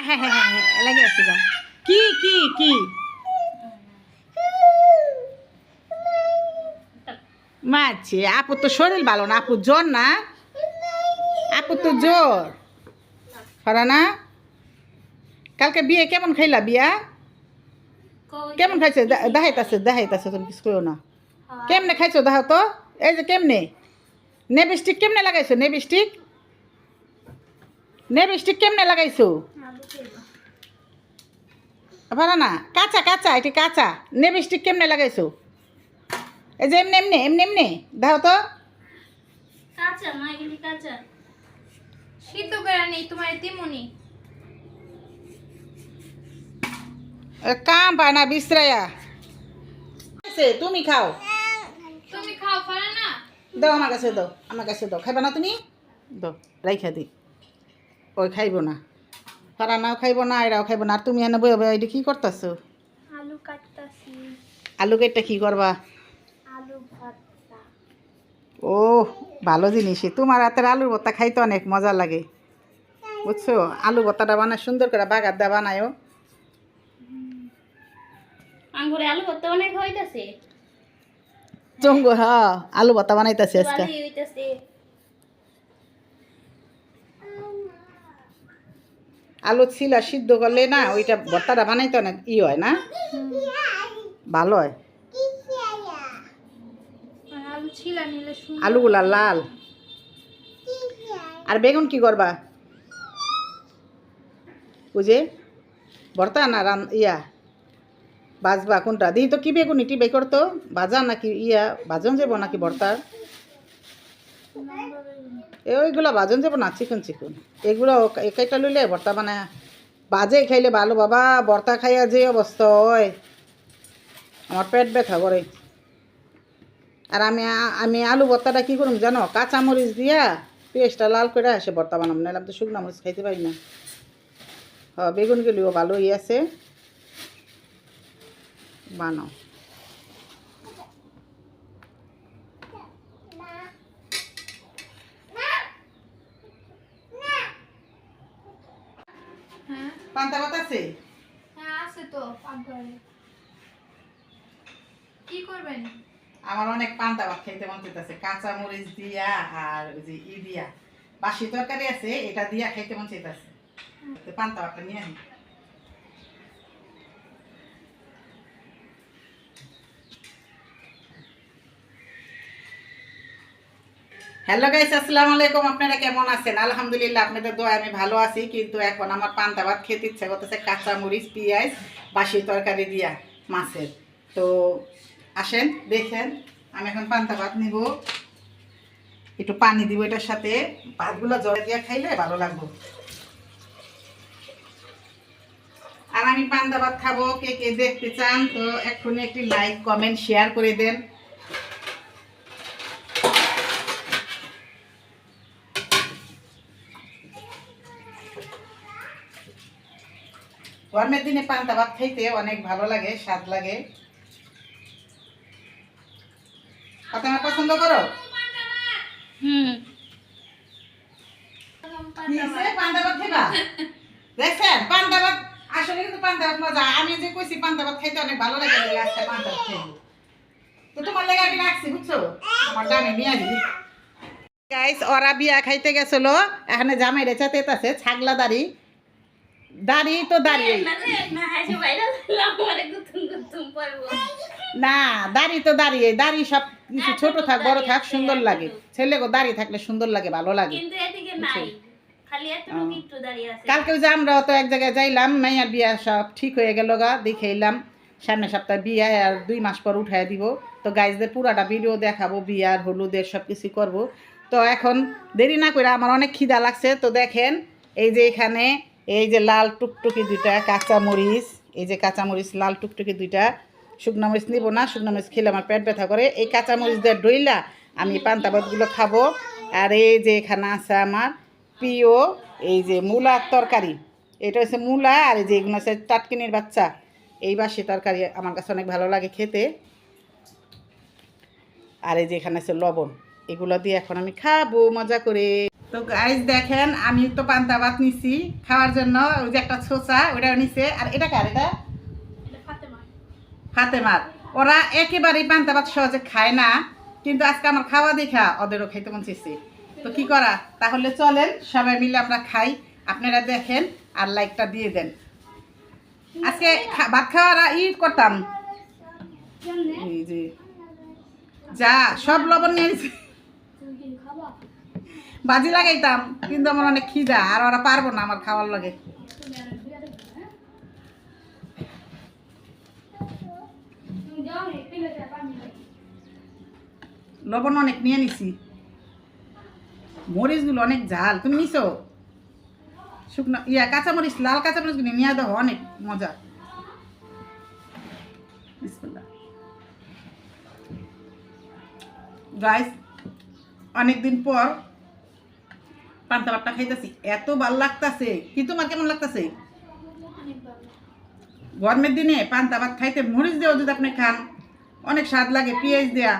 হ্যাঁ হ্যাঁ হ্যাঁ হ্যাঁ লেগে আসছিল। কি কি কি মারছে? আপুর তো শরীর ভালো না, আপুর জ্বর না, আপুর তো জ্বর। পারা না? কালকে বিয়ে কেমন খাইলা? বিয়া কেমন খাইছে? দেখাইতাছে দেখাইতাছে, তুমি কিছু করো না। কেমনে খাইছো দেখো তো। এই যে কেমনে নেবিস্টিক কেমনে লাগাইছো? নেবিস্টিক নেবিস্টিক কেমনে লাগাইছো? পারা না? কাঁচা কাঁচা, এটি কাঁচা। নেবিস্টিক কেমনে লাগাইছো? এই যে এমনি এমনি এমনি এমনি দেখো তো। কাঁচা মা, এগুলি কাঁচা, সিদ্ধ করে নেই তোমার তেমনি। কাম পায় না বিশ্রায়া। তুমি খাও, তুমি খাও পারে না। দাও আমার কাছে দাও, আমার কাছে দাও। খাইবা না তুমি? দাও, রাইখা দি। ওই খাইব না, ফারানাও খাইব না, এরাও খাইব না। আর তুমি এনে বই এটা কি করতেছো? আলু কাটতাছি। আলু কেটে কি করবা? আলু ভর্তা। ও ভালো জিনিসই, তোমার হাতের আলুর ভর্তা খাইতে অনেক মজা লাগে, বুঝছো? আলু ভর্তাটা বানায় সুন্দর করে বাগার দা বানায়ও। আঙ্গুরে আলু ভর্তা অনেক হইতাছে। চঙ্গ হ্যাঁ, আলু ভর্তা বানাইতেছি আজকে। ভালোই হইতাছে। আলু ছিলা সিদ্ধ করলে না ওইটা ভর্তাটা বানাইতে অনেক হয় না, ভালো হয়। আর আলু ছিলা নিলে সুন্দর। আলুগুলা লাল। আর বেগুন কি করবা? বুঝে ভর্তা না বাজবা কোনটা? দিই তো কি বেগুন এটি বে করতো, ভাজা নাকি ভাজন যাবো নাকি ভর্তা? ওইগুলো ভাজন যাবো না, চিকন চিকন এগুলো একাইটা লইলে ভর্তা বানায় বাজে খাইলে ভালো বাবা। ভর্তা খাইয়া যে অবস্থা হয়, আমার পেট ব্যথা করে। আর আমি আলু ভর্তাটা কী করুম জানো? কাঁচামরিচ দিয়া পেঁয়াজটা লাল করে আসে ভর্তা বানাম, নাহলে আমি তো শুকনো মরিচ খাইতে পারি না। হ্যাঁ বেগুনগুলিও ভালোই আছে, বানাও। হ্যাঁ পান্তা ভাত আছে? হ্যাঁ আছে তো পাকঘরে। কি করবেন? আমার অনেক পান্তা ভাত খাইতে মন চাইতেছে, কাঁচা মরিচ দিয়া আর ওই যে দিয়া বাসি তরকারি আছে, এটা দিয়া খাইতে মন চাইতেছে। পান্তা ভাতটা নিয়ে আনি। হ্যালো গাইস, আসসালামু আলাইকুম। আপনারা কেমন আছেন? আলহামদুলিল্লাহ আপনাদের দোয়ায় আমি ভালো আছি। কিন্তু এখন আমার পান্তা ভাত খেতে ইচ্ছা করতেছে কাঁচা মরিচ পেঁয়াজ বাসি তরকারি দিয়া মাছের। তো আসেন দেখেন, আমি এখন পান্তা ভাত নিব, একটু পানি দিব এটার সাথে। ভাতগুলো জলে দিয়ে খাইলে ভালো লাগবে। আর আমি পান্তা ভাত খাবো, কে কে দেখতে চান তো এক্ষুনি একটি লাইক কমেন্ট শেয়ার করে দেন। গরমের দিনে পান্তা ভাত খাইতে অনেক ভালো লাগে, স্বাদ লাগে। তোমার পছন্দ করো? পান্তা ভাত খাইবা? দেখছেন পান্তা ভাত আসলে কিন্তু পান্তা ভাত মজা। আমি যে কইছি পান্তা ভাত খাইতে অনেক ভালো লাগে, আজকে পান্তা ভাত খাইবো। তো তোমার লেগে আমি রাখছি, বুঝছো? আমার দামে নিয়ে আসি। গাইস ওরা বিয়া খাইতে গেছিল, এখানে জামাই রেচাতে আছে ছাগলা দাড়ি। দাড়ি তো দাঁড়িয়ে না, দাড়ি তো দাঁড়িয়ে, দাড়ি সব কিছু ছোট থাক বড় থাক সুন্দর লাগে। ছেলে গো দাড়ি থাকলে সুন্দর লাগে, ভালো লাগে। কালকে যে আমরা তো এক জায়গায় যাইলাম, মাইয়ার বিয়া সব ঠিক হয়ে গেল গা, দেখে এলাম। সামনে সপ্তাহে বিয়া, আর 2 মাস পর উঠাই দিব। তো গাইজদের পুরাটা ভিডিও দেখাবো, বিয়ার হলুদের সব কিছু করবো। তো এখন দেরি না করে আমার অনেক খিদা লাগছে। তো দেখেন এই যে এখানে এই যে লাল টুকটুকি 2টা কাঁচামরিচ, এই যে কাঁচামরিচ লাল টুকটুকি 2টা। শুকনো মরিচ নিব না, শুকনো মরিচ খেলে আমার পেট ব্যথা করে। এই কাঁচামরিচ দিয়ে ডইলা আমি পান্তা ভাতগুলো খাবো। আর এই যে এখানে আছে আমার প্রিয় এই যে মূলার তরকারি, এটা হচ্ছে মূলা। আর এই যে এগুলো হচ্ছে টাটকিনির বাচ্চা। এই বাসি তরকারি আমার কাছে অনেক ভালো লাগে খেতে। আর এই যে এখানে আছে লবণ, এগুলো দিয়ে এখন আমি খাবো মজা করে। তো গাইজ দেখেন আমি তো পান্তা ভাত নিছি খাওয়ার জন্য, ওই যে একটা ছোচা ওটাও নিছে। আর এটা কার? এটা এটা ফাতেমা। ফাতেমার। ওরা একেবারেই পান্তা ভাত সহজে খায় না, কিন্তু আজকে আমার খাওয়া দেখা ওদেরও খাইতে মন চাইছে। তো কি করা, তাহলে চলেন সবাই মিলে আমরা খাই। আপনারা দেখেন আর লাইকটা দিয়ে দেন। আজকে ভাত খাওয়ার করতাম, কেমনে? এই যে যা সব লবণ নিয়ে নিছি, তুমি কি খাবা? বাজি লাগাইতাম, কিন্তু আমার অনেক খিদা আর ওরা পারবো না আমার খাওয়ার লাগে। তুমি আর বিয়া দেখো, হ্যাঁ? তুমি যাও রে, প্লেটে পানি দাও। লবণ অনেক নিয়ে নিছি, মরিচগুলো অনেক ঝাল। তুমি নিছো শুকনো কাঁচামরিচ, লাল কাঁচামরিচগুলো নিয়ে দাও, অনেক মজা। বিসমিল্লাহ। গাইস অনেকদিন পর পান্তা ভাতটা খাইতেছি, এত ভালো লাগতাছে। কি তোমার কেমন লাগতাছে? অনেক ভালো। গরমের দিনে পান্তা ভাত খাইতে মরিচ দেওয়া যদি আপনি খান অনেক স্বাদ লাগে, পেঁয়াজ দেয়া।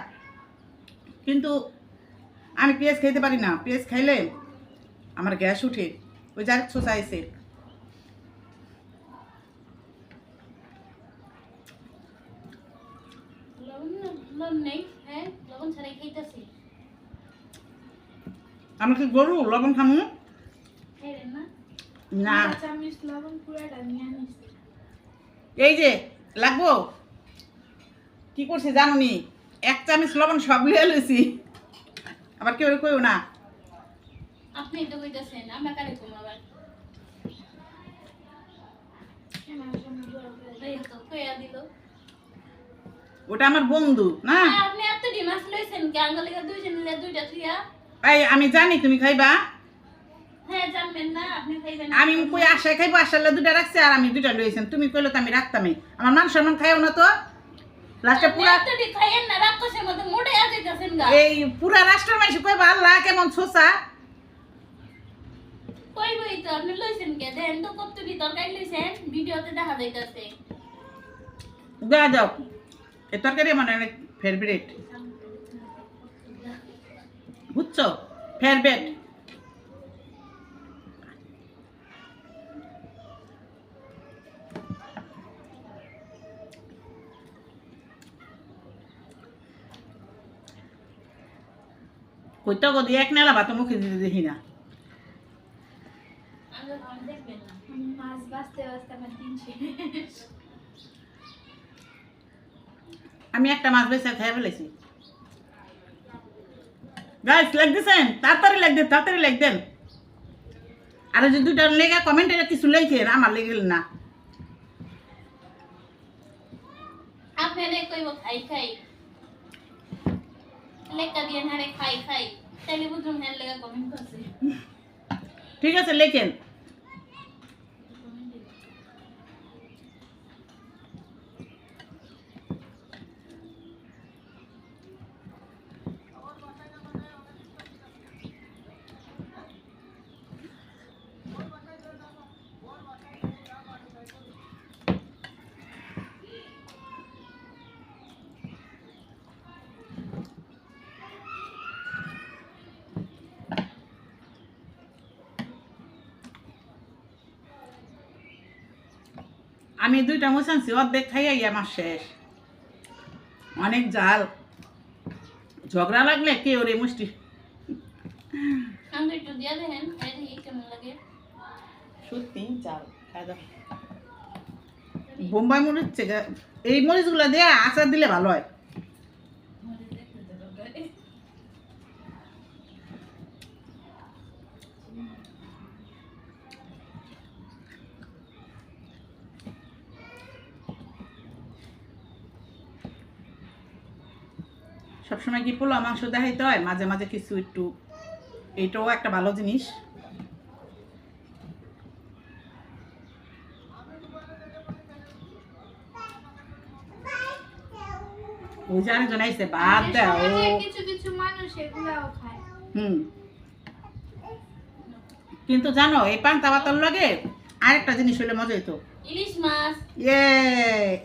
কিন্তু আমি পেঁয়াজ খাইতে পারি না, পেঁয়াজ খাইলে আমার গ্যাস উঠে। ওই যার ছোচাইছে। লবণ নেই, হ্যাঁ? লবণ ছাড়াই খাইতেছি। আমি কি গরু লবণ খামু? খাইলেন না? না, চামচ লবণ পুরাটা নিয়ে আনিছি। এই যে লাগবো। কি করছি জানুনি, 1 চামচ লবণ সব লিয়ে লইছি। আবার কেউ কইও না। আপনি তো কইতাছেন, আমরা কারে কম আবার। এই তো কইয়া দিল। ওটা আমার বন্ধু না। আপনি এত ডিমাস লইছেন কি আঙ্গলিকা দুইজন মিলে দুইটা থিয়া? এই আমি জানি তুমি খাইবা, হ্যাঁ জানবেন না, আপনি খাইবেন। আমি কই আশায় খাইবো, আশালে 2টা রাখছি আর আমি 2টা লইছেন। তুমি কইলে তো আমি রাখতামই। আমার মান সম্মান খাইও না তো। লাস্টে পুরা এতটি খাইয়েন না, রাক্ষসের মতো মোড়ে আইতাছেন গা। এই পুরা রাষ্ট্রের মানুষ কইবা আল্লাহ কেমন ছোসা। কইবই তো, আপনি লইছেন কে? দেন তো কতটি তরকারি লইছেন, ভিডিওতে দেখা যাইতাছে। দেওয়া যাও, এ তরকারি আমার অনেক ফেভারিট, বুঝছো? ফেভারিট। কইটা গদি এক নেলা ভাত মুখে দিতে দেখি না। আগে ভাব দেখবেন না। মাছ বাঁচতে বাঁচতে আমার দিন শেষ। আমি একটা মাছ বেছে খাই ফেলেছি। গাইস লাইক দিছেন? তাড়াতাড়ি লাইক দেন, তাড়াতাড়ি লাইক দেন। আর যদি 2টা লেগা কমেন্টে কিছু লিখেন, আমার লেগেল না। আপনারে কইব খাই খাই, লেখা দিয়ে হারে খাই খাই, তাইলে বুঝুন হ্যাঁ লেখা কমেন্ট করছে। ঠিক আছে লেখেন। আমি 2টা মুছানছি, অর্ধেক খাইয়া আমার শেষ। অনেক জাল, ঝগড়া লাগলে কে ওরে মুষ্টি। আমি একটু দিয়া দেখেন, খাই দেখি কেমন লাগে। সত্যি জাল, খাই দাও। বোম্বাই মরিচ, এই মরিচগুলো দিয়ে আচার দিলে ভালো হয়। সবসময় কি পোলা মাংস দেখাইতে হয়, মাঝে মাঝে কিছু একটু, এইটাও একটা ভালো জিনিস। ওই যে আরেকজন আইসে ভাত দাও। কিছু কিছু মানুষ এগুলাও খায়। কিন্তু জানো এই পান্তা ভাতের লগে আরেকটা জিনিস হলে মজা হইতো। ইলিশ মাছ।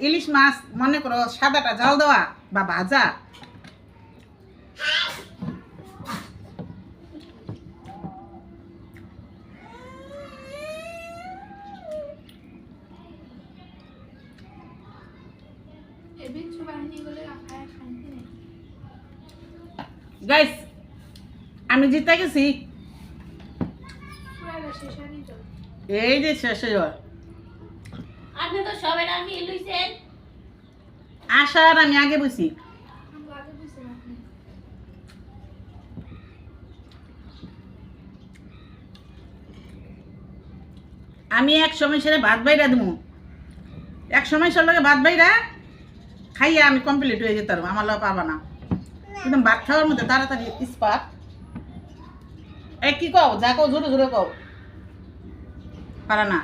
ইলিশ মাছ মনে করো সাদাটা জাল দেওয়া বা ভাজা। বিচ্ছু বাহিনী গুলো খায় শান্তি নেই। গাইস আমি জিতে গেছি। পুরাটা শেষ হয়নি তো। এই যে শেষ হয়ে যাওয়া। আপনি তো সবাই রাখি লইছেন। আশার আমি আগে বসি। আমরা আগে বুঝছেন আপনি। আমি এক সময় সেরে ভাত বাইরা দেবো, এক সময় সব লোকে ভাত বাইরা খাইয়া আমি কমপ্লিট হয়ে যেতাম, আমার লোক পাবা না। কিন্তু ভাত খাওয়ার মধ্যে তাড়াতাড়ি ইস্পাত। এ কি কও, যা কও জোরে জোরে কও, পারা না।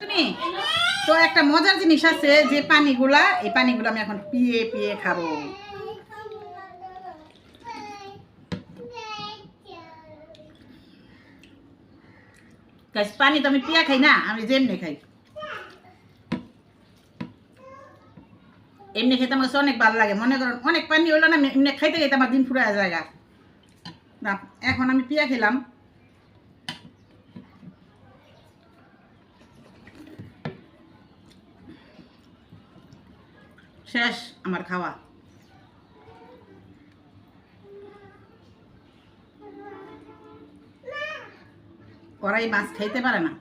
তুমি তো একটা মজার জিনিস আছে যে পানিগুলা, এই পানিগুলো আমি এখন পিয়ে পিয়ে খাবো। গাইস পানি তো আমি পিয়া খাই না, আমি যেমনি খাই। এমনি খেতে আমার কাছে অনেক ভালো লাগে। মনে করুন অনেক পানি হলো না, এমনি খাইতে খাইতে আমার দিন ফুরায় জায়গা না। এখন আমি পিয়া খেলাম। শেষ আমার খাওয়া। ওরাই মাছ খাইতে পারে না।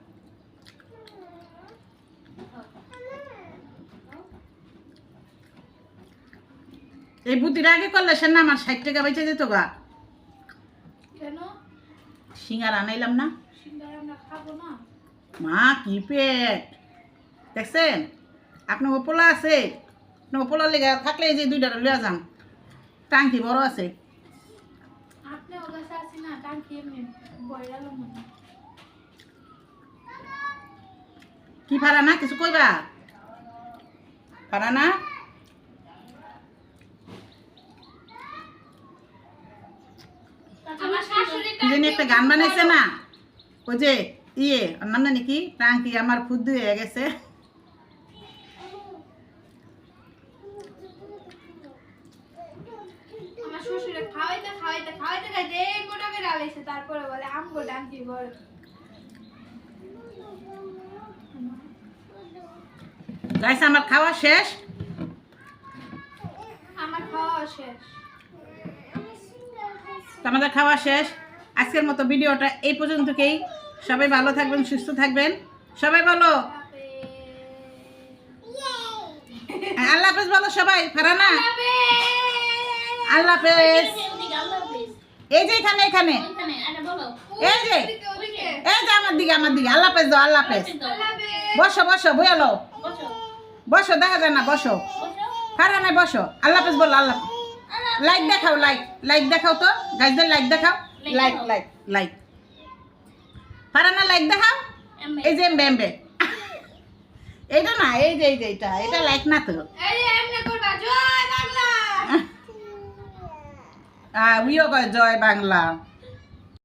এই বুদ্ধিটা আগে করলে সে না আমার 60 টাকা বেঁচে যেত গা। কেন? সিঙ্গারা আনাইলাম না। সিঙ্গারা আমরা খাবো না। মা কি পেট দেখছেন? আপনার ওপোলা আছে, আপনার ওপোলা লেগে থাকলে এই যে দুইটা লিয়া যান, টাঙ্কি বড় আছে। আপনি ওর কাছে আছি না, টাঙ্কি এমনি বইরালো মনে। কি পারা না কিছু কইবা? পারা না? আমার শাশুড়ি কি জানি একটা গান বানাইছে না, ওই যে ইয়ে ওর নাম জানি কি, টাঙ্কি আমার ফুদ্দু হয়ে গেছে। আমার শ্বশুরে খাওয়াইতে খাওয়াইতে খাওয়াইতে খাইতে এই মোটা করে আলাইছে, তারপরে বলে আমগো টাঙ্কি বড়। গাইস আমার খাওয়া শেষ। আমার খাওয়া শেষ। আমাদের খাওয়া শেষ। আজকের মতো ভিডিওটা এই পর্যন্তই। সবাই ভালো থাকবেন, সুস্থ থাকবেন। সবাই বলো আল্লাহ হাফেজ। বলো সবাই, ফারানা আল্লাহ হাফেজ। এই যে এখানে এখানে এই যে এই যে আমার দিকে আমার দিকে আল্লাহ হাফেজ দাও, আল্লাহ হাফেজ। বসো বসো বইয়ালো, বসো দেখা যায় না, বসো ফারানা বসো। আল্লাহ হাফেজ বলো, আল্লাহ। লাইক দেখাও, লাইক লাইক দেখাও তো গাইজদের, লাইক দেখাও, লাইক লাইক লাইক। ফারানা লাইক দেখাও। এই যে এমবে এইটা না, এই যে এটা এটা লাইক না তো। এই এমনে করবা জয় বাংলা। উইও কয় জয় বাংলা।